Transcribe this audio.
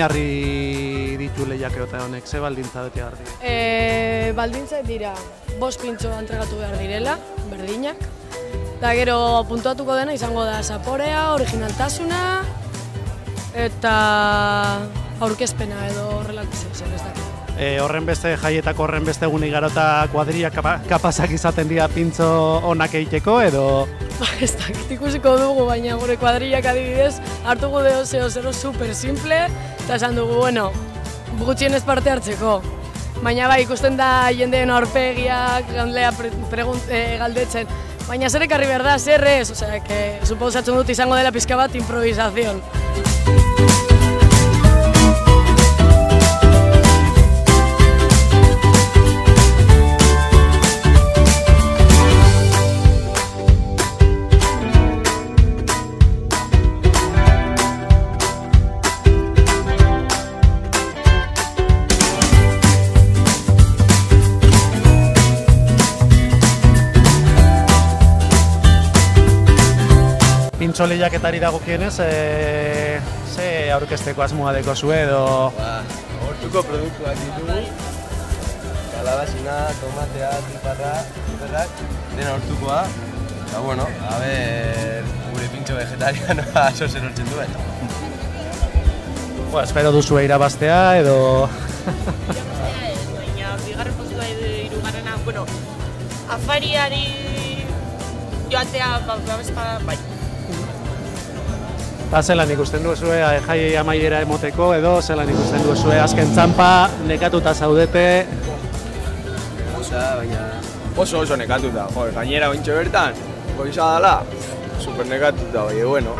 oinarri ditu lehiaketa honek, ze baldintza bete behar dira? Baldintzak dira, 5 pintxo entregatu behar direla, berdinak. Eta gero puntuatuko dena izango da zaporea, originaltasuna eta aurkezpena edo horrelako zen ez dakit. Horren beste jaietako horren beste egunik garota kuadrilla kapazak izaten dira pintxo onak egiteko edo? Ez dakit ikusiko dugu, baina gure kuadrillak adibidez hartugu deo zero super simple eta esan dugu, bueno, gutxienez parte hartzeko. Baina bai, ikusten da jendeen aurpegiak, gandlea galdetzen. Baina zer ekarri behar da, zer ez, osea, suposatzen dut izango dela pizka bat improvisazion. Pintxo lehiaketari dagokienez, ze aurkezteko asmoa dekozue edo? Hortuko produktuak ditugu, kalabazina, tomatea, piperrak, dena hortukoa. Eta bueno, a ber, gure pintxo vegetarianoa zozen hortzen duen. Espero duzue irabaztea edo? Baina, bigarren postua edo hirugarrena, bueno, afariari joatea, bai. Eta zelan ikusten duzue, jai amaiera emoteko edo, zelan ikusten duzue, azken txampa, nekatuta zaudete? Baina oso nekatuta, gainera ointxe bertan, goiza dela, super nekatuta, bueno.